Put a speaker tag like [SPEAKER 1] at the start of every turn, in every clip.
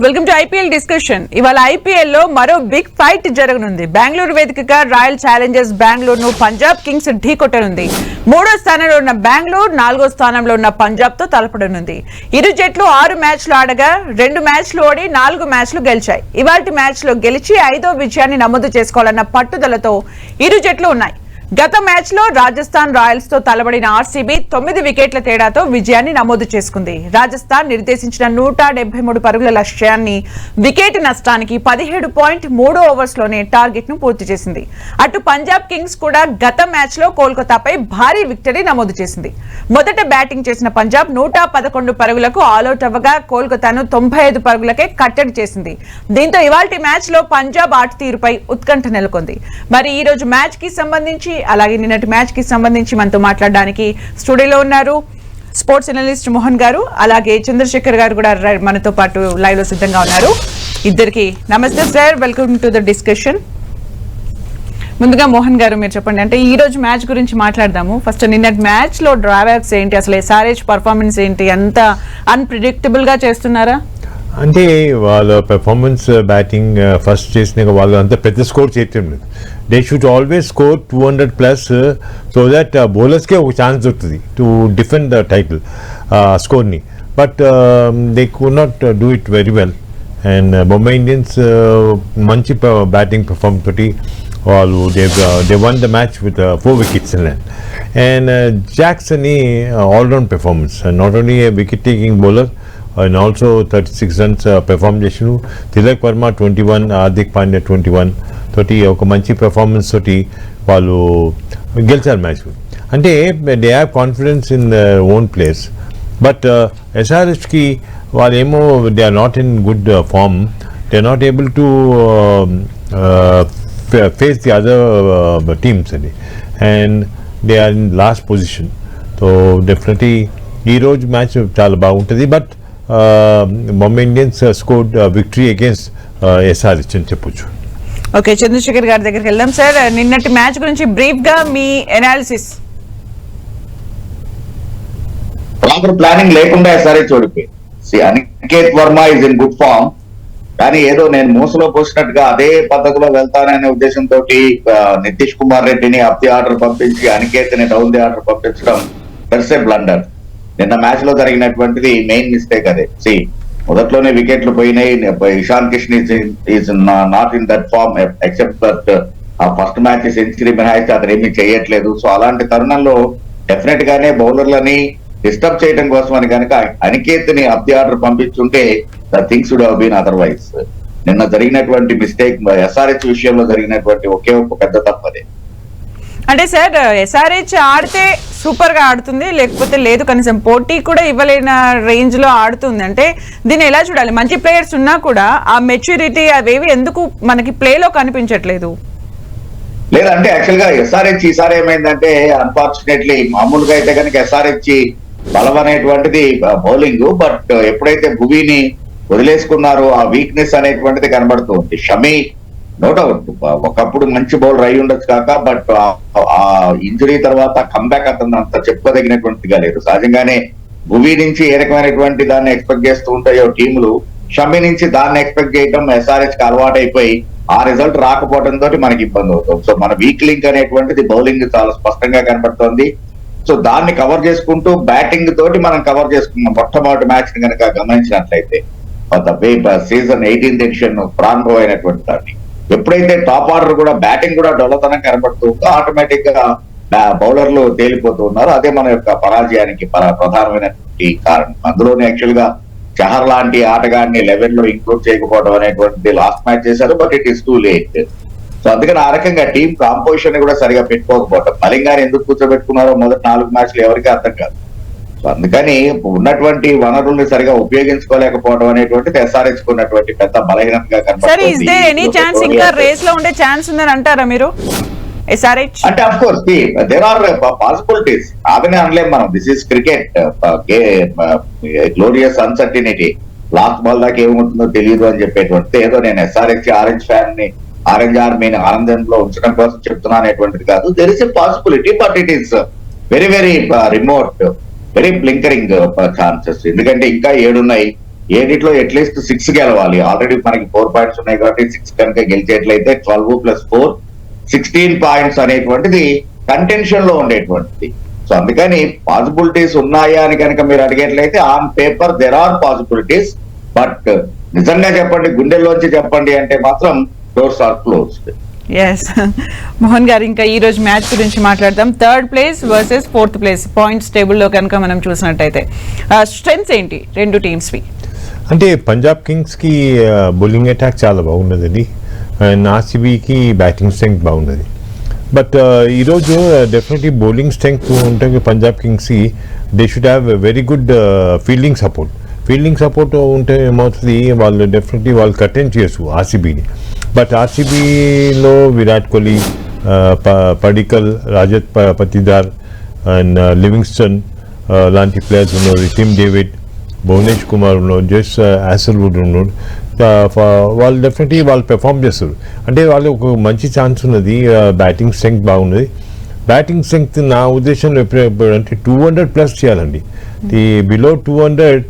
[SPEAKER 1] Welcome to IPL discussion. ఇవాళ IPL లో మరో బిగ్ ఫైట్ జరగనుంది. బెంగళూరు వేదికగా రాయల్ ఛాలెంజర్స్ బెంగళూరు ను పంజాబ్ కింగ్స్ ఢీకొట్టనుంది. 3వ స్థానంలో ఉన్న బెంగళూరు 4వ స్థానంలో ఉన్న పంజాబ్ తో తలపడనుంది. ఇరు జట్లు 6 మ్యాచ్లు ఆడగా 2 మ్యాచ్లు ఓడి 4 మ్యాచ్లు గెలిచాయి. ఇవాల్టి మ్యాచ్ లో గెలిచి 5వ విజయాన్ని నమోదు చేసుకోవాలన్న పట్టుదలతో ఇరు జట్లు ఉన్నాయి. గత మ్యాచ్ లో రాజస్థాన్ రాయల్స్ తో తలబడిన ఆర్సీబీ 9 వికెట్ల తేడాతో విజయాన్ని నమోదు చేసుకుంది. రాజస్థాన్ నిర్దేశించిన 173 పరుగుల లక్ష్యాన్ని వికెట్ నష్టానికి 17.3 ఓవర్స్ లోనే టార్గెట్ ను పూర్తి చేసింది. అటు పంజాబ్ కింగ్స్ కూడా గత మ్యాచ్ లో కోల్కతాపై భారీ విక్టరీ నమోదు చేసింది. మొదట బ్యాటింగ్ చేసిన పంజాబ్ 111 పరుగులకు ఆల్అౌట్ అవ్వగా కోల్కతాను 95 పరుగులకే కట్టడి చేసింది. దీంతో ఇవాల్టి మ్యాచ్ లో పంజాబ్ ఆట తీరుపై ఉత్కంఠ నెలకొంది. మరి ఈ రోజు మ్యాచ్ కి సంబంధించి అలాగే నిన్నటి మ్యాచ్ కి సంబంధించి మనతో మాట్లాడడానికి స్టూడియోలో ఉన్నారు స్పోర్ట్స్ అనలిస్ట్ మోహన్ గారు, అలాగే చంద్రశేఖర్ గారు కూడా మనతో పాటు లైవ్ లో సిద్ధంగా ఉన్నారు. ఇద్దరికి నమస్తే sir, welcome to the discussion. ముందుగా మోహన్ గారు మీరు చెప్పండి, అంటే ఈ రోజు మ్యాచ్ గురించి మాట్లాడదాము. ఫస్ట్ నిన్నటి మ్యాచ్ లో డ్రాబ్యాక్స్ ఏంటి, అసలు ఎస్ఆర్హెచ్ పర్ఫార్మెన్స్ ఏంటి, అంత అన్ప్రిడిక్టబుల్ గా చేస్తున్నారా?
[SPEAKER 2] అంటే వాళ్ళ పెర్ఫార్మెన్స్ బ్యాటింగ్ ఫస్ట్ చేసిన వాళ్ళు అంత పెద్ద స్కోర్ చేయటం లేదు. They should always score 200+ so that బౌలర్స్కే ఒక ఛాన్స్ దొరుకుతుంది టు డిఫెండ్ ద టైటిల్ స్కోర్ని. But they could not do it very well. And Mumbai Indians మంచి బ్యాటింగ్ పెర్ఫార్మెన్స్ తోటి వాళ్ళు they won the match with 4 wickets in hand. And Jackson all round performance, not only a wicket taking bowler and also 36 runs perform చేసిను. తిలక్ వర్మ 21, హార్దిక్ పాండ్యా 21 తోటి ఒక మంచి performance తోటి వాళ్ళు గెలిచారు మ్యాచ్. అంటే they have confidence in their own place. But ఎస్ఆర్హెచ్కి వాళ్ళేమో they are not in good form. They are not able to face the other teams అండి. And they are in last position. So definitely ఈరోజు match చాలా బాగుంటుంది. But Mumbai Indians scored victory against SRH అని చెప్పొచ్చు.
[SPEAKER 1] Okay, Chandrasekhar గారి దగ్గరికి వెళ్దాం. Sir, నిన్నటి మ్యాచ్ గురించి బ్రీఫ్ గా మీ ఎనాలిసిస్.
[SPEAKER 3] ప్రాపర్ ప్లానింగ్ లేకుండా ఎస్ఆర్హెచ్ ఓడిపోయింది. Aniket Varma is in good form, కానీ ఏదో నేను మూసలో పోసినట్టుగా అదే పద్ధతిలో వెళ్తాననే ఉద్దేశంతో నితీష్ కుమార్ రెడ్డిని అప్ ది ఆర్డర్ పంపించి అనికేత్ ని డౌన్ ది ఆర్డర్ పంపించడం పెర్సే బ్లండర్. నిన్న మ్యాచ్ లో జరిగినటువంటిది మెయిన్ మిస్టేక్ అదే. మొదట్లోనే వికెట్లు పోయినాయి. Ishan Kishan is not in that form except that ఆ ఫస్ట్ మ్యాచ్ సెంచరీ మినహాయిస్తే అతను ఏమీ చేయట్లేదు. సో అలాంటి తరుణంలో డెఫినెట్ గానే బౌలర్లని డిస్టర్బ్ చేయడం కోసం అని కనుక అనికేత్ ని అప్ ది ఆర్డర్ పంపించుంటే the things would have been otherwise. నిన్న జరిగినటువంటి మిస్టేక్ ఎస్ఆర్హెచ్ విషయంలో జరిగినటువంటి ఒకే ఒక పెద్ద తప్పదే.
[SPEAKER 1] అంటే సార్, ఎస్ఆర్హెచ్ ఆడితే సూపర్ గా ఆడుతుంది, లేకపోతే లేదు, కనీసం పోటీ కూడా ఇవ్వలేన రేంజ్ లో ఆడుతుంది. అంటే దీన్ని ఎలా చూడాలి? మంచి ప్లేయర్స్ ఉన్నా కూడా ఆ మెచ్యూరిటీ అవేవి ఎందుకు మనకి ప్లేలో కనిపించట్లేదు?
[SPEAKER 3] లేదంటే యాక్చువల్ గా ఎస్ఆర్హెచ్ ఈసారి ఏమైందంటే అన్ఫార్చునేట్లీ మామూలుగా అయితే కనుక ఎస్ఆర్హెచ్ బలం అనేటువంటిది బౌలింగ్. బట్ ఎప్పుడైతే భువీని వదిలేసుకున్నారో ఆ వీక్నెస్ అనేటువంటిది కనబడుతుంది. షమీ నో డౌట్ ఒకప్పుడు మంచి బౌలర్ అయి ఉండొచ్చు కాక, బట్ ఆ ఇంజరీ తర్వాత కంబ్యాక్ అతను అంత చెప్పుకోదగినటువంటిగా లేదు. సహజంగానే భువీ నుంచి ఏ రకమైనటువంటి దాన్ని ఎక్స్పెక్ట్ చేస్తూ ఉంటాయో టీములు, షమీ నుంచి దాన్ని ఎక్స్పెక్ట్ చేయడం ఎస్ఆర్హెచ్ కి అలవాటు అయిపోయి ఆ రిజల్ట్ రాకపోవడంతో మనకి ఇబ్బంది అవుతుంది. సో మన వీక్ లింక్ అనేటువంటిది బౌలింగ్ చాలా స్పష్టంగా కనబడుతోంది. సో దాన్ని కవర్ చేసుకుంటూ బ్యాటింగ్ తోటి మనం కవర్ చేసుకున్నాం. మొట్టమొదటి మ్యాచ్ ని కనుక గమనించినట్లయితే సీజన్ 18th ఎడిషన్ ప్రారంభం అయినటువంటి దాన్ని ఎప్పుడైతే టాప్ ఆర్డర్ కూడా బ్యాటింగ్ కూడా డొల్లతనం కనబడుతూ ఆటోమేటిక్ గా బౌలర్లు తేలిపోతూ ఉన్నారు. అదే మన యొక్క పరాజయానికి ప్రధానమైనటువంటి కారణం. అందులోనే యాక్చువల్ గా చహర్ లాంటి ఆటగాడిని 11 లో ఇంక్లూడ్ చేయకపోవడం అనేటువంటిది లాస్ట్ మ్యాచ్ చేశారు. But it is too late. So అందుకని ఆ రకంగా టీం కాంపోజిషన్ కూడా సరిగా పెట్టుకోకపోవడం, మలింగాని ఎందుకు కూర్చోబెట్టుకున్నారో మొదటి 4 మ్యాచ్లు ఎవరికి అర్థం కాదు. సో అందుకని ఉన్నటువంటి వనరుల్ని సరిగా ఉపయోగించుకోలేకపోవడం అనేటువంటిది ఎస్ఆర్హెచ్ ఉన్నటువంటి పెద్ద బలహీనంగా కనబడుతుంది.
[SPEAKER 1] ఇంకా రేస్ లో ఉండే ఛాన్స్ ఉందని అంటారా మీరు? ఎస్ఆర్హెచ్
[SPEAKER 3] అంటే of course there are possibilities, అదనే అనలేం మనం. This is cricket, glorious uncertainty. Last ball దాకా ఏముంటుందో తెలియదు అని చెప్పేటువంటిది ఏదో నేను ఎస్ఆర్హెచ్ ఆరెంజ్ ఫ్యాన్ ని, ఆరెంజ్ ఆర్మీని ఆనందంలో ఉంచడం కోసం చెప్తున్నా అనేటువంటిది కాదు. There is a possibility, but it is very very remote, very blinkering chances. ఎందుకంటే ఇంకా 7 ఉన్నాయి. ఏడిట్లో అట్లీస్ట్ 6 గెలవాలి. ఆల్రెడీ మనకి 4 పాయింట్స్ ఉన్నాయి కాబట్టి 6 కనుక గెలిచేట్లయితే 12+4 16 పాయింట్స్ అనేటువంటిది కంటెన్షన్ లో ఉండేటువంటిది. సో అందుకని పాసిబిలిటీస్ ఉన్నాయా అని కనుక మీరు అడిగేట్లయితే on paper there are possibilities, but నిజంగా చెప్పండి, గుండెల్లోంచి చెప్పండి అంటే మాత్రం doors are closed.
[SPEAKER 1] S Mohan గారు, ఇంకా ఈ రోజు మ్యాచ్ గురించి మాట్లాడదాం. 3rd place versus 4th place points table లో కనుక మనం చూసినట్టయితే స్ట్రెంగ్స్ ఏంటి రెండు టీమ్స్ వి?
[SPEAKER 2] అంటే పంజాబ్ కింగ్స్ కి బౌలింగ్ అటాక్ చాలా బాగున్నది అండ్ ఆర్సీబీకి బ్యాటింగ్ స్ట్రెంగ్త్ బాగున్నది. బట్ ఈరోజు డెఫినెట్లీ బౌలింగ్ స్ట్రెంగ్త్ ఉంటే పంజాబ్ కింగ్స్కి they should have very good fielding support. Fielding support ఉంటే ఏమవుతుంది, వాళ్ళు డెఫినెట్లీ వాళ్ళు కటెన్ చేయొచ్చు ఆర్సీబీని. బట్ ఆర్సీబీలో విరాట్ కోహ్లీ, పడికల్, రాజత్ పతిదార్ అండ్ లివింగ్స్టన్ లాంటి ప్లేయర్స్ ఉన్నారు, టిమ్ డేవిడ్, భువనేష్ కుమార్ ఉన్నాడు, జస్ యాసల్వుడ్ ఉన్నాడు. వాళ్ళు డెఫినెట్లీ వాళ్ళు పెర్ఫామ్ చేస్తారు. అంటే వాళ్ళు ఒక మంచి ఛాన్స్ ఉన్నది, బ్యాటింగ్ స్ట్రెంగ్త్ బాగున్నది. బ్యాటింగ్ స్ట్రెంగ్త్ నా ఉద్దేశంలో ఎప్పుడు అంటే 200+ చేయాలండి. The below 200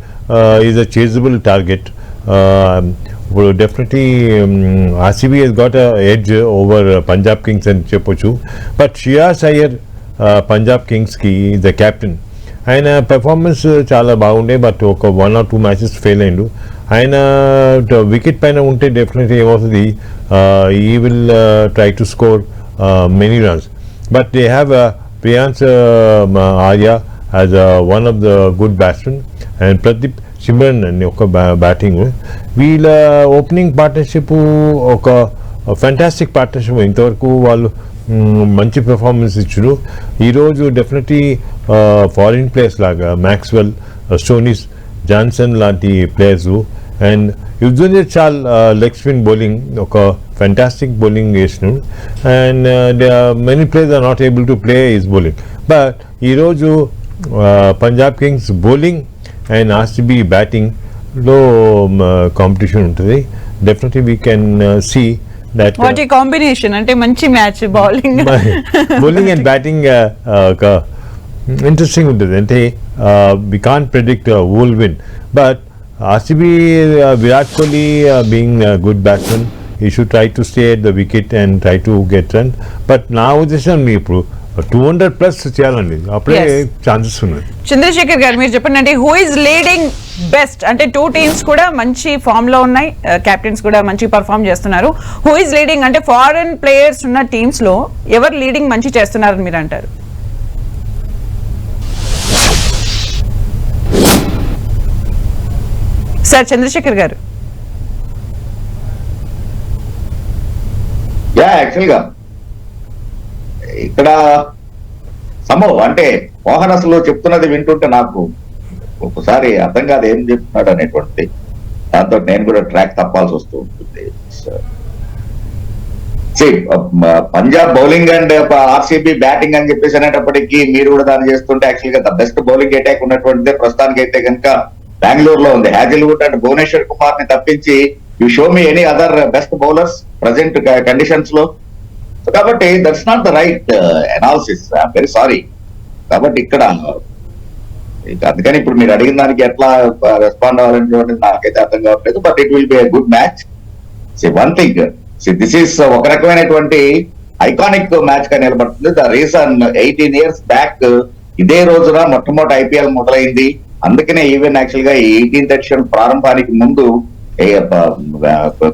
[SPEAKER 2] is a chasable target. ఇప్పుడు definitely RCB has got a edge over Punjab Kings అని చెప్పొచ్చు. బట్ శ్రేయాస్ అయ్యర్ పంజాబ్ కింగ్స్కి ద కెప్టెన్, ఆయన పెర్ఫార్మెన్స్ చాలా బాగుండే, బట్ ఒక 1 or 2 మ్యాచెస్ ఫెయిల్ అయ్యిండు. ఆయన వికెట్ పైన ఉంటే డెఫినెట్లీ ఏమవుతుంది, he will try to score many runs. But they have Priyansh Arya as one of the good batsmen and Pradeep Simran అని ఒక బ్యాటింగ్. వీళ్ళ ఓపెనింగ్ పార్ట్నర్షిప్ ఒక ఫ్యాంటాస్టిక్ పార్ట్నర్షిప్. ఇంతవరకు వాళ్ళు మంచి పెర్ఫార్మెన్స్ ఇచ్చారు. ఈరోజు డెఫినెట్లీ ఫారిన్ ప్లేయర్స్ లాగా మ్యాక్స్వెల్, స్టోనిస్, జాన్సన్ లాంటి players and Yuzvendra Chahal leg spin bowling ఒక ఫ్యాంటాస్టిక్ బౌలింగ్ చేసినాడు. And many players are not able to play his bowling. But ఈరోజు Punjab Kings bowling and RCB బ్యాటింగ్లో కాంపిటీషన్ ఉంటుంది. Definitely we can see that
[SPEAKER 1] what ఈ combination అంటే మంచి match bowling
[SPEAKER 2] and batting ఒక interesting ఉంటుంది. అంటే we can't predict who will win, but RCB Virat Kohli being good batsmen, he should try to stay at the wicket and try to get run. But నా ఉద్దేశం ఇప్పుడు 200+ చేయాలండి, అప్పుడే ఛాన్సెస్ ఉన్నాయి.
[SPEAKER 1] చంద్రశేఖర్ గారు, మీరు చెప్పండి, అంటే హూ ఇస్ లీడింగ్ బెస్ట్? అంటే 2 టీమ్స్ కూడా మంచి ఫామ్ లో ఉన్నాయి, కెప్టెన్స్ కూడా మంచి పర్ఫామ్ చేస్తున్నారు. హూ ఇస్ లీడింగ్ అంటే ఫారెన్ ప్లేయర్స్ ఉన్న టీమ్స్ లో ఎవరు లీడింగ్ మంచి చేస్తున్నారని మీరు అంటారు? సార్ చంద్రశేఖర్ గారు.
[SPEAKER 3] యాక్చువల్గా ఇక్కడ సంభవం అంటే మోహన్ అసలు చెప్తున్నది వింటుంటే నాకు ఒకసారి అర్థం కాదు ఏం చెప్తున్నాడు అనేటువంటిది. దాంతో నేను కూడా ట్రాక్ తప్పాల్సి వస్తూ ఉంటుంది. Punjab bowling and RCB batting అని చెప్పేసి అనేటప్పటికీ మీరు కూడా దాన్ని చేస్తుంటే యాక్చువల్ గా ద బెస్ట్ బౌలింగ్ అటాక్ ఉన్నటువంటిదే ప్రస్తుతానికి అయితే కనుక బెంగళూరులో ఉంది. హ్యాజిల్వుడ్ అండ్ భువనేశ్వర్ కుమార్ ని తప్పించి you show me any other best bowlers present conditions లో. కాబట్టి that's not the right analysis, I'm very sorry. కాబట్టి ఇక్కడ అందుకని ఇప్పుడు మీరు అడిగిన దానికి ఎట్లా రెస్పాండ్ అవ్వాలనేటువంటిది నాకైతే అర్థం కావట్లేదు. But it will B a good match. One thing, this is ఒక రకమైనటువంటి ఐకానిక్ మ్యాచ్ గా నిలబడుతుంది. ద రీజన్ 18 years బ్యాక్ ఇదే రోజున మొట్టమొదటి ఐపీఎల్ మొదలైంది. అందుకనే ఈవెన్ యాక్చువల్ గా 18th ఎడిషన్ ప్రారంభానికి ముందు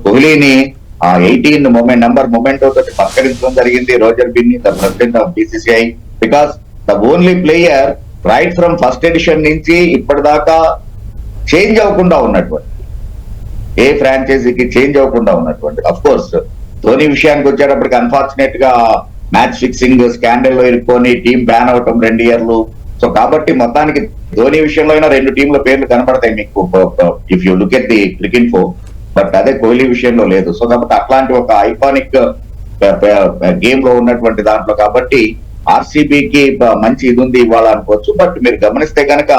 [SPEAKER 3] కోహ్లీని ఆ 18 మొమెంటో తోటి పక్కరించడం జరిగింది Roger Binny, the president of BCCI, because the only player right from first edition నుంచి ఇప్పటిదాకా చేంజ్ అవ్వకుండా ఉన్నటువంటి, ఏ ఫ్రాంచైజీకి చేంజ్ అవ్వకుండా ఉన్నటువంటి. అఫ్ కోర్స్ ధోని విషయానికి వచ్చేటప్పటికి అన్ఫార్చునేట్ గా మ్యాచ్ ఫిక్సింగ్ స్కాండల్ లో ఇరుక్కొని టీం బ్యాన్ అవటం 2 years. సో కాబట్టి మొత్తానికి ధోని విషయంలో అయినా 2 టీంల పేర్లు కనపడతాయి మీకు if you look at the cricket. But అదే కోహ్లీ విషయంలో లేదు. సో కాబట్టి అట్లాంటి ఒక ఐకానిక్ గేమ్ లో ఉన్నటువంటి దాంట్లో కాబట్టి ఆర్సీబీకి మంచి ఇది ఉంది ఇవాళ అనుకోవచ్చు. బట్ మీరు గమనిస్తే కనుక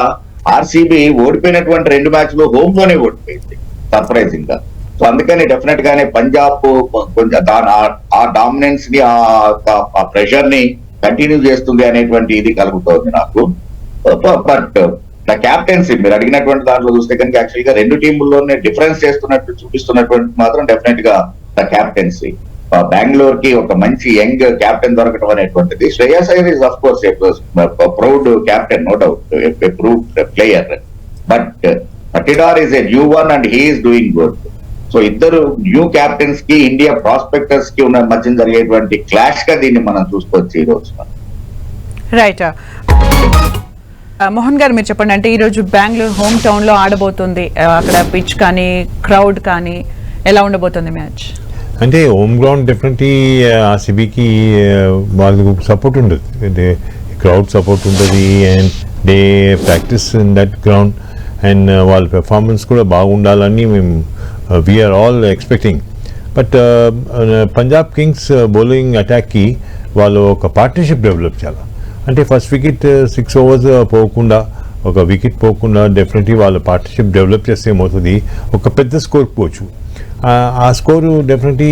[SPEAKER 3] ఆర్సీబీ ఓడిపోయినటువంటి 2 మ్యాచ్లు హోమ్ లోనే ఓడిపోయింది సర్ప్రైజింగ్ గా. సో అందుకని డెఫినెట్ గానే పంజాబ్ కొంచెం ఆ డామినెన్స్ ని ఆ ప్రెషర్ ని కంటిన్యూ చేస్తుంది అనేటువంటి ఇది కలుగుతోంది నాకు. బట్ ద క్యాప్టెన్సీ మీరు అడిగినటువంటి దాంట్లో చూస్తే కనుక యాక్చువల్ గా రెండు టీముల్లోనే డిఫరెన్స్ చేస్తున్నట్టు చూపిస్తున్నటువంటి మాత్రం డెఫినెట్ గా ద క్యాప్టెన్సీ. బెంగళూరు కి ఒక మంచి యంగ్ క్యాప్టెన్ దొరకడం అనేటువంటిది. Shreyas Iyer is of course proud captain, no doubt, proved player, but Patidar is a new one and he is doing good. So ఇద్దరు న్యూ క్యాప్టెన్స్ కి ఇండియా ప్రాస్పెక్టర్స్ కి ఉన్న మధ్య జరిగేటువంటి క్లాష్ గా దీన్ని మనం చూసుకోవచ్చు ఈ రోజు.
[SPEAKER 1] రైట్. మోహన్ గారు మీరు చెప్పండి, అంటే ఈరోజు బెంగళూరు హోమ్ టౌన్ లో ఆడబోతుంది, అక్కడ పిచ్ కానీ క్రౌడ్ కానీ ఎలా ఉండబోతుంది మ్యాచ్?
[SPEAKER 2] అంటే హోమ్ గ్రౌండ్ డెఫినెట్లీ ఆర్సీబీకి వాళ్ళకు సపోర్ట్ ఉండదు, అంటే క్రౌడ్ సపోర్ట్ ఉంటుంది and they practice in that ground and వాళ్ళ పెర్ఫార్మెన్స్ కూడా బాగుండాలని మేము we are all expecting. But Punjab Kings bowling అటాక్కి వాళ్ళు ఒక పార్ట్నర్షిప్ డెవలప్ చేయాలి. అంటే ఫస్ట్ వికెట్ 6 overs పోకుండా, ఒక వికెట్ పోకుండా డెఫినెట్లీ వాళ్ళ పార్ట్నర్షిప్ డెవలప్ చేస్తే ఏమవుతుంది, ఒక పెద్ద స్కోర్ పోవచ్చు. ఆ score definitely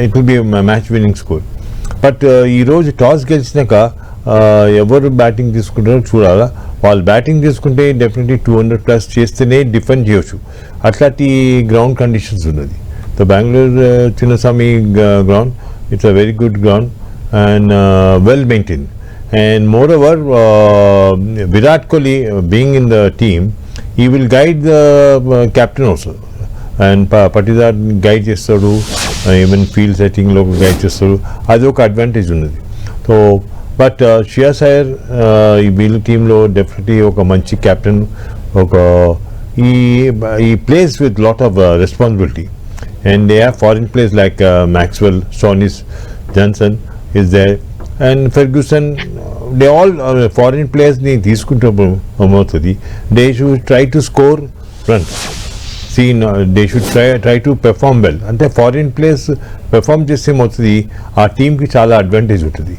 [SPEAKER 2] it will B match winning score. But ఈరోజు టాస్ గెలిచినాక ఎవరు బ్యాటింగ్ తీసుకుంటారో చూడాలా. వాళ్ళు బ్యాటింగ్ తీసుకుంటే డెఫినెట్లీ 200+ చేస్తేనే డిఫెండ్ చేయొచ్చు, అట్లాంటి గ్రౌండ్ కండిషన్స్ ఉన్నది. So Bengaluru Chinnaswamy ground, it's a very good ground and well maintain. And moreover, Virat Kohli being in the team, he will guide the captain also. And Patidar guide chestadu, even field setting lo guide chestadu. Adi oka advantage unnadi. So, but Shreyas Iyer ee వీళ్ళ టీంలో definitely ఒక మంచి captain. he plays with lot of responsibility, and they have foreign players like Maxwell, Stoinis, Johnson is there, and Ferguson. They all foreign players ni తీసుకుంటాము అవుతుంది. They should try to score runs. See, they should try to perform well. అంటే foreign players perform చేస్తే ఏమవుతుంది, ఆ టీంకి చాలా advantage ఉంటుంది.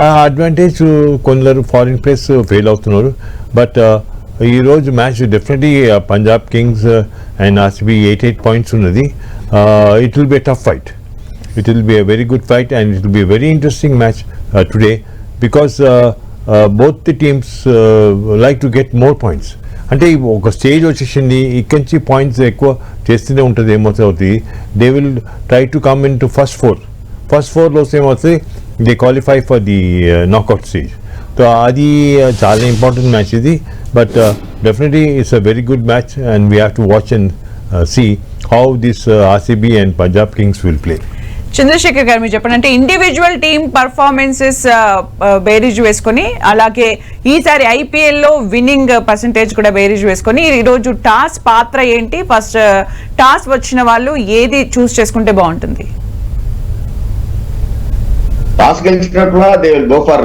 [SPEAKER 2] ఆ అడ్వాంటేజ్ కొందరు ఫారిన్ ప్లేయర్స్ ఫెయిల్ అవుతున్నారు. బట్ ఈరోజు match definitely Punjab Kings and RCB 8 points ఉన్నది. It will B a tough fight. It will be a very good fight and it will be a very interesting match today, because both the teams like to get more points. అంటే ఒక stage వచ్చేసింది, ఇక్కడి నుంచి points ఎక్కువ చేస్తూనే ఉంటుంది. ఏమవుతుంది, they will try to come into first 4లో ఏమవుతుంది, they qualify for the knockout stage. So అది చాలా ఇంపార్టెంట్ మ్యాచ్ ఇది. But definitely it's a very good match and we have to watch and see how this RCB and Punjab Kings will play.
[SPEAKER 1] Chandrasekhar గారు మీరు చెప్పండి, అంటే individual team performances బేరీజ్ వేసుకొని, అలాగే ఈసారి ఐపీఎల్లో విన్నింగ్ పర్సంటేజ్ కూడా బేరీజ్ వేసుకొని ఈరోజు టాస్ పాత్ర ఏంటి, ఫస్ట్ టాస్ వచ్చిన వాళ్ళు ఏది చూస్ చేసుకుంటే బాగుంటుంది?
[SPEAKER 3] టాస్ గెలిచినట్ల they will go for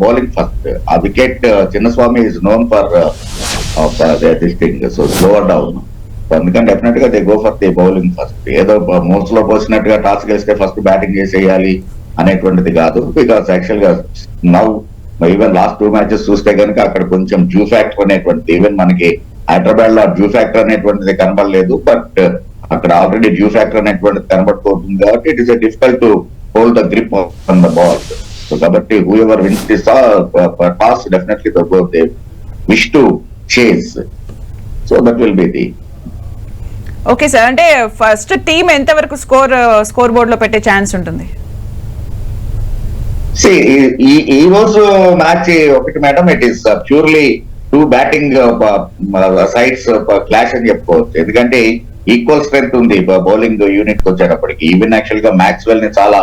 [SPEAKER 3] bowling first. ఆ wicket Chinnaswamy is known for this thing, so slower down. అందుకని డెఫినెట్ గా they go for the bowling first. ఏదో మోస్ట్ లో పోసినట్టుగా టాస్ గెలిస్తే ఫస్ట్ బ్యాటింగ్ చేసేయాలి అనేటువంటిది కాదు. బికాస్ యాక్చువల్ గా నౌ ఈవెన్ లాస్ట్ 2 matches చూస్తే కనుక అక్కడ కొంచెం డ్యూ ఫ్యాక్టర్ అనేటువంటిది, ఈవెన్ మనకి హైదరాబాద్ లో డ్యూ ఫ్యాక్టర్ అనేటువంటిది కనబడలేదు, బట్ అక్కడ ఆల్రెడీ డ్యూ ఫ్యాక్టర్ అనేటువంటిది కనబడిపోతుంది. కాబట్టి it is difficult to hold the grip on the ball. So కాబట్టి whoever wins this toss definitely they wish to chase. So that will be the.
[SPEAKER 1] Okay sir, అంటే first team ఎంత వరకు score board లో పెట్టే chance ఉంటుంది?
[SPEAKER 3] ఈ రోజు match ఒకటి madam, it is purely 2 batting sides clash అని చెప్పుకోవచ్చు. ఎందుకంటే ఈక్వల్ స్ట్రెంగ్త్ ఉంది బౌలింగ్ యూనిట్ వచ్చేటప్పటికి. ఈవెన్ యాక్చువల్ గా మ్యాక్స్వెల్ ని చాలా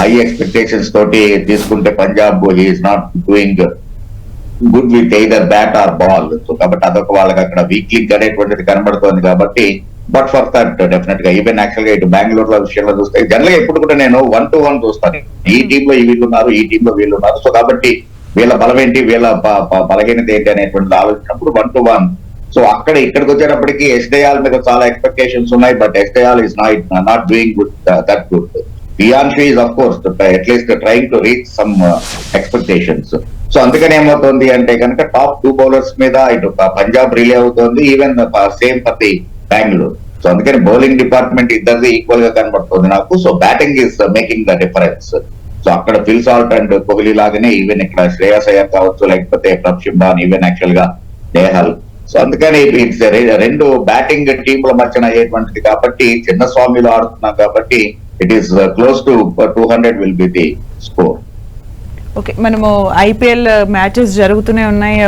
[SPEAKER 3] హై ఎక్స్పెక్టేషన్స్ తోటి తీసుకుంటే Punjab he is not doing good with either bat or ball. So కాబట్టి అదొక వాళ్ళకి అక్కడ వీక్ లింక్ అనేటువంటిది కనబడుతోంది. కాబట్టి బట్ ఫర్ దట్ డెఫినెట్ గా ఈవెన్ యాక్చువల్ గా ఇటు బెంగళూరు విషయంలో చూస్తే జనరల్ గా ఎప్పుడు కూడా నేను 1-to-1 చూస్తాను. ఈ టీమ్ లో వీళ్ళు ఉన్నారు, ఈ టీమ్ లో వీళ్ళు ఉన్నారు. సో కాబట్టి వీళ్ళ బలం ఏంటి, వీళ్ళ బలహీనత ఏంటి అనేటువంటిది ఆలోచించినప్పుడు 1-to-1. సో అక్కడ ఇక్కడికి వచ్చేటప్పటికి ఎస్డేఆల్ మీద చాలా ఎక్స్పెక్టేషన్స్ ఉన్నాయి, బట్ ఎస్డేఆల్ is not doing good that good. Priyanshu is of course at least trying to reach some expectations. So అందుకని ఏమవుతుంది అంటే కనుక టాప్ 2 bowlers మీద ఇటు పంజాబ్ రిలే అవుతుంది, even same for the Bengaluru. So అందుకని బౌలింగ్ డిపార్ట్మెంట్ ఇద్దరిది ఈక్వల్ గా కనబడుతుంది నాకు. So batting is making the difference. So అక్కడ ఫిల్ సాల్ట్ అండ్ కోహ్లీ లాగానే ఈవెన్ ఇక్కడ శ్రేయస్ అయ్యర్ కావచ్చు, లేకపోతే ప్రభ్ సిమ్రాన్, ఈవెన్ యాక్చువల్ గా నేహల్. సో అందుకని ఇట్స్ రెండు బ్యాటింగ్ టీంల మధ్యన అయ్యేటువంటిది కాబట్టి చిన్న స్వామిలో ఆడుతున్నాం కాబట్టి it is close to 200 will be the score.
[SPEAKER 1] Okay, మనము ఐపీఎల్ మ్యాచెస్ జరుగుతూనే ఉన్నాయి,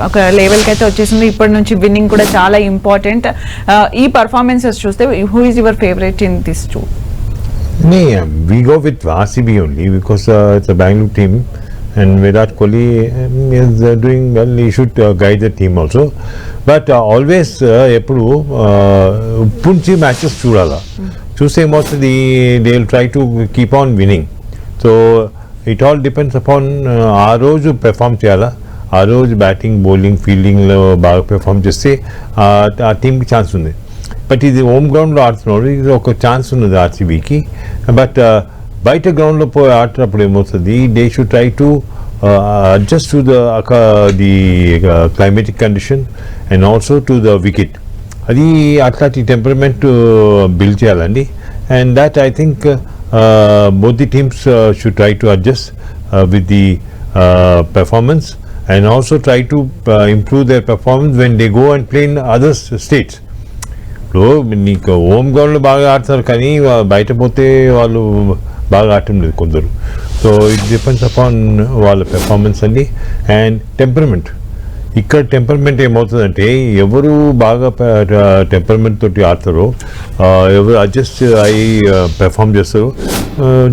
[SPEAKER 1] ఒక లెవెల్కి అయితే వచ్చేసింది. ఇప్పటి నుంచి విన్నింగ్ కూడా చాలా ఇంపార్టెంట్. ఈ పర్ఫార్మెన్సెస్ చూస్తే who is your favourite in this two?
[SPEAKER 2] We go with RCB only because it's a Bangalore team and Virat Kohli is doing well. He should guide the team also. But always ఎప్పుడు Punchhi matches చూడాలా, చూస్తే ఏమవుతుంది, they will try to keep on winnowing. So it all depends upon ఆ రోజు perform చేయాలా, ఆ రోజు batting bowling ఫీల్డింగ్లో బాగా పెర్ఫామ్ చేస్తే ఆ టీంకి ఛాన్స్ ఉంది. బట్ ఇది హోమ్ గ్రౌండ్లో ఆడుతున్నాడు, ఇది ఒక ఛాన్స్ ఉన్నది ఆర్సీబీకి. బట్ బయట గ్రౌండ్లో పోయి ఆడుతున్నప్పుడు ఏమవుతుంది, they should try to adjust to the climatic condition and also to the wicket. అది అట్లాంటి టెంపర్మెంట్ బిల్డ్ చేయాలండి. And that I think both the teams should try to adjust with the performance and also try to improve their performance when they go and play in other states. ఇప్పుడు నీకు home గ్రౌండ్లో బాగా ఆడతారు కానీ బయట పోతే వాళ్ళు బాగా ఆడటం లేదు కొందరు. సో ఇట్ డిపెండ్స్ అపాన్ వాళ్ళ పెర్ఫార్మెన్స్ అండి అండ్ టెంపర్మెంట్. ఇక్కడ టెంపర్మెంట్ ఏమవుతుందంటే ఎవరు బాగా టెంపర్మెంట్ తోటి ఆడతారో, ఎవరు అడ్జస్ట్ అయ్యి పెర్ఫామ్ చేస్తారో,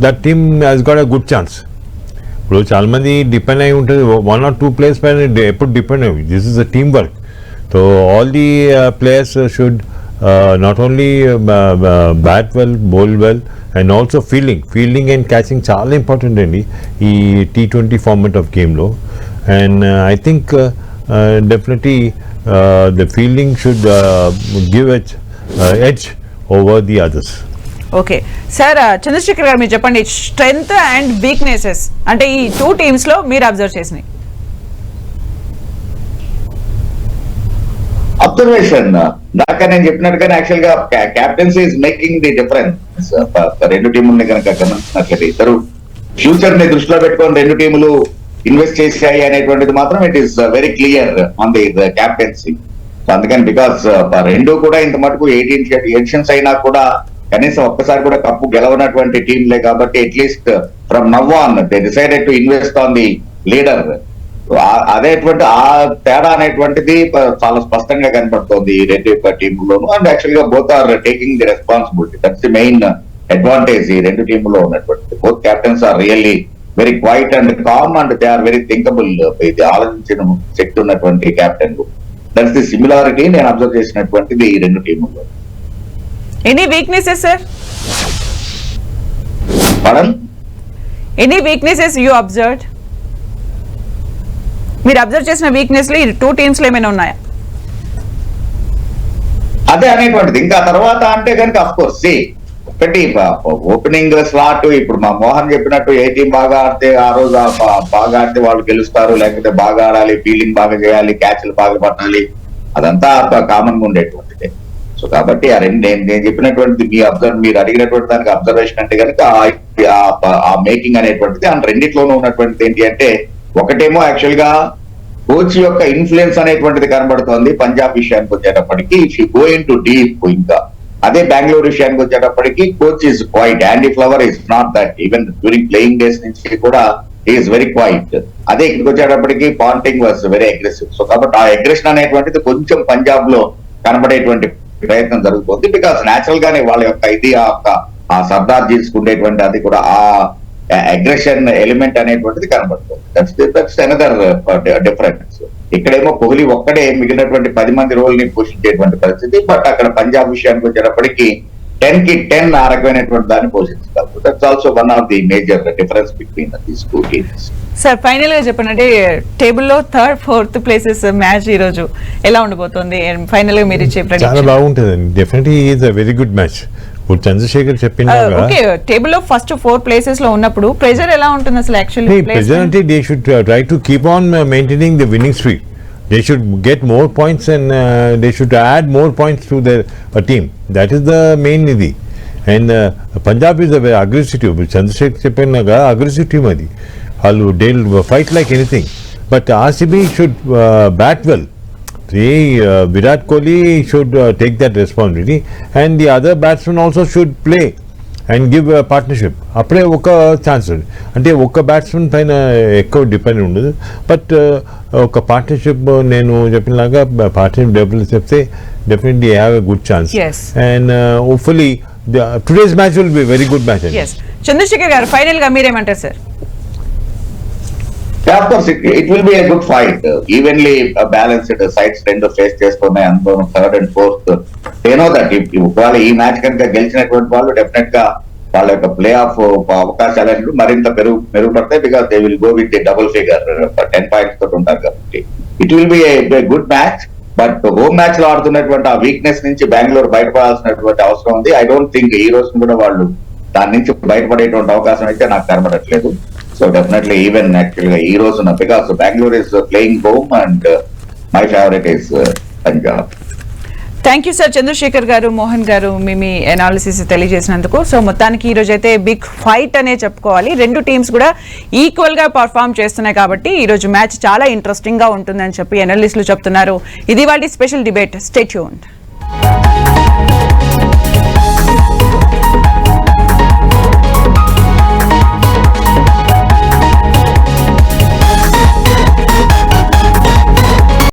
[SPEAKER 2] that team has got a good chance. ఇప్పుడు చాలామంది డిపెండ్ అయి ఉంటుంది 1 or 2 players పైన ఎప్పుడు డిపెండ్ అయ్యి. This is a team work. So all the players should not only bat well, bowl well and also fielding and catching చాలా important అండి ఈ T20 ఫార్మాట్ ఆఫ్ గేమ్లో. And I think definitely the fielding should give it edge over the others.
[SPEAKER 1] Okay sir, Chandrashekar గారు మీరు చెప్పండి, strength and weaknesses అంటే ఈ 2 teams లో మీరు అబ్జర్వ్ చేసినాయి.
[SPEAKER 3] అబ్జర్వేషన్ దాకా నేను చెప్పినట్టుగానే యాక్చువల్ గా captaincy is making the difference. రెండు టీముల్ని కనుక గమనించినట్లయితే ఇద్దరు ఫ్యూచర్ ని దృష్టిలో పెట్టుకొని రెండు టీములు ఇన్వెస్ట్ చేశాయి అనేటువంటిది మాత్రం it is very clear on the captaincy. అందుకని బికాస్ రెండు కూడా ఇంత మటుకు 18 ఎడిషన్స్ అయినా కూడా కనీసం ఒక్కసారి కూడా కప్పు గెలవనటువంటి టీంలే కాబట్టి at least from now on they decided to invest on the leader. అదేటువంటి ఆ తేడా అనేటువంటిది చాలా స్పష్టంగా కనబడుతోంది ఈ రెండు టీంలోను. అండ్ యాక్చువల్ గా both are taking the responsibility. That's the main advantage ఈ రెండు టీంలో ఉన్నటువంటిది. Both captains are really very quiet and calm and they are very thinkable. ఇది ఆలోచించిన శక్తి ఉన్నటువంటి క్యాప్టెన్లు. దట్స్ ది సిమిలారిటీ నేను అబ్జర్వ్ చేసినటువంటిది ఈ రెండు టీముల్లో.
[SPEAKER 1] Any weaknesses sir? Any weaknesses you observed? మీరు అబ్జర్వ్ చేసిన వీక్నెస్ లో ఈ 2 teams లో ఏమైనా ఉన్నాయా?
[SPEAKER 3] అదే అనేటువంటిది. ఇంకా తర్వాత అంటే కనుక అఫ్ కోర్స్ ఒకటి ఓపెనింగ్ స్లాట్. ఇప్పుడు మా మోహన్ చెప్పినట్టు ఏ టీం బాగా ఆడితే ఆ రోజు బాగా ఆడితే వాళ్ళు గెలుస్తారు, లేకపోతే బాగా ఆడాలి, ఫీల్డింగ్ బాగా చేయాలి, క్యాచ్లు బాగా పట్టాలి, అదంతా కామన్ గా ఉండేటువంటిది. సో కాబట్టి ఆ రెండు నేను చెప్పినటువంటిది మీరు అడిగినటువంటి దానికి అబ్జర్వేషన్ అంటే కనుక ఆ మేకింగ్ అనేటువంటిది. అండ్ రెండిట్లోనూ ఉన్నటువంటిది ఏంటి అంటే ఒకటేమో యాక్చువల్ గా కోచ్ యొక్క ఇన్ఫ్లుయెన్స్ అనేటువంటిది కనబడుతోంది పంజాబ్ విషయానికి వచ్చేటప్పటికి. If you go in to deep, ఇంకా అదే బెంగళూరు విషయానికి వచ్చేటప్పటికి coach is quiet. యాండీ flower is not that. Even during playing days నుంచి కూడా ఈజ్ వెరీ క్వైట్. అదే ఇక్కడికి వచ్చేటప్పటికి Ponting was very aggressive. So కాబట్టి ఆ అగ్రెషన్ అనేటువంటిది కొంచెం పంజాబ్ లో కనబడేటువంటి ప్రయత్నం జరుగుతుంది. బికాస్ నేచురల్ గానే వాళ్ళ యొక్క ఇది ఆ సర్దార్ తీసుకునేటువంటి అది కూడా ఆ అగ్రెషన్ ఎలిమెంట్ అనేటువంటిది కనబడుతుంది. That's another difference. ఇక్కడేమో కోహ్లీ ఒక్కడే మిగిలినటువంటి 10 మంది రోల్ ని పోషించేటువంటి పరిస్థితి. బట్ అక్కడ పంజాబ్ విషయానికి వచ్చేటప్పటికి 10 కి 10 ఆ రకమైనటువంటి దాన్ని పోషించగలరు. That's also one of the major difference between these 2 teams.
[SPEAKER 1] Sir final గా చెప్పండి, అంటే టేబుల్లో 3rd, 4th ప్లేసెస్ మ్యాచ్ ఈ రోజు ఎలా ఉండబోతుంది? ఫైనల్ గా మీరు ఇచ్చే ప్రెడిక్షన్?
[SPEAKER 2] చాలా బాగుంటుంది. Definitely is a very good match. ఇప్పుడు చంద్రశేఖర్ చెప్పిన
[SPEAKER 1] టేబుల్ లో ఫస్ట్ 4 places లో ఉన్నప్పుడు ప్రెజర్ ఎలా ఉంటుంది అసలు? యాక్చువల్లీ
[SPEAKER 2] ప్రెజర్ అంటే they should try to keep on maintaining the winnowing streak. They should get more points and they should add more points to their team. That is the main nidhi. And Punjab is a very aggressive team. Chandrasekhar cheppinaga aggressive team adi. They'll fight like anything. But RCB should bat well. Virat Kohli should take that responsibility, and the other batsmen also should play and give a partnership. అప్పుడే ఒక chance ఉంది. అంటే ఒక్క batsmen పైన ఎక్కువ depend ఉండదు. But ఒక partnership నేను చెప్పినలాగా పార్ట్నర్షిప్ డెవలప్ చెప్తే definitely have a good chance. And hopefully today's match will be very good match.
[SPEAKER 1] Chandrashekar గారు, ఫైనల్ గా మీరేమంటారు సార్?
[SPEAKER 3] Yeah, of course, it will be a good fight. Evenly balanced sides రెండు face చేస్తున్నాయి అనుకోను. Third and fourth they know that ఒకవేళ ఈ match కనుక గెలిచినటువంటి వాళ్ళు డెఫినెట్ గా వాళ్ళ యొక్క ప్లే ఆఫ్ అవకాశాలు మరింత మెరుగుపడతాయి. Because they will go with the double figure 10 points తోటి ఉంటారు కాబట్టి it will be a good match. But home match లో ఆడుతున్నటువంటి ఆ వీక్నెస్ నుంచి బెంగళూరు బయటపడాల్సినటువంటి అవసరం ఉంది. ఐ డోంట్ థింక్ ఈ రోజు కూడా వాళ్ళు దాని నుంచి బయటపడేటువంటి అవకాశం అయితే నాకు కనబడట్లేదు. So definitely even actually ఈ రోజున because Bangalore is playing home and my favorite is Punjab.
[SPEAKER 1] Thank you sir Chandrashekar గారు, మోహన్ గారు, మీ అనాలిసిస్ తెలియజేసినందుకు. సో మొత్తానికి ఈ రోజు అయితే బిగ్ ఫైట్ అనే చెప్పుకోవాలి. రెండు టీమ్స్ కూడా ఈక్వల్ గా పర్ఫామ్ చేస్తున్నాయి కాబట్టి ఈ రోజు మ్యాచ్ చాలా ఇంట్రెస్టింగ్ గా ఉంటుందని చెప్పి అనలిస్టులు చెప్తున్నారు. ఇది వాటి స్పెషల్ డిబేట్. Stay tuned.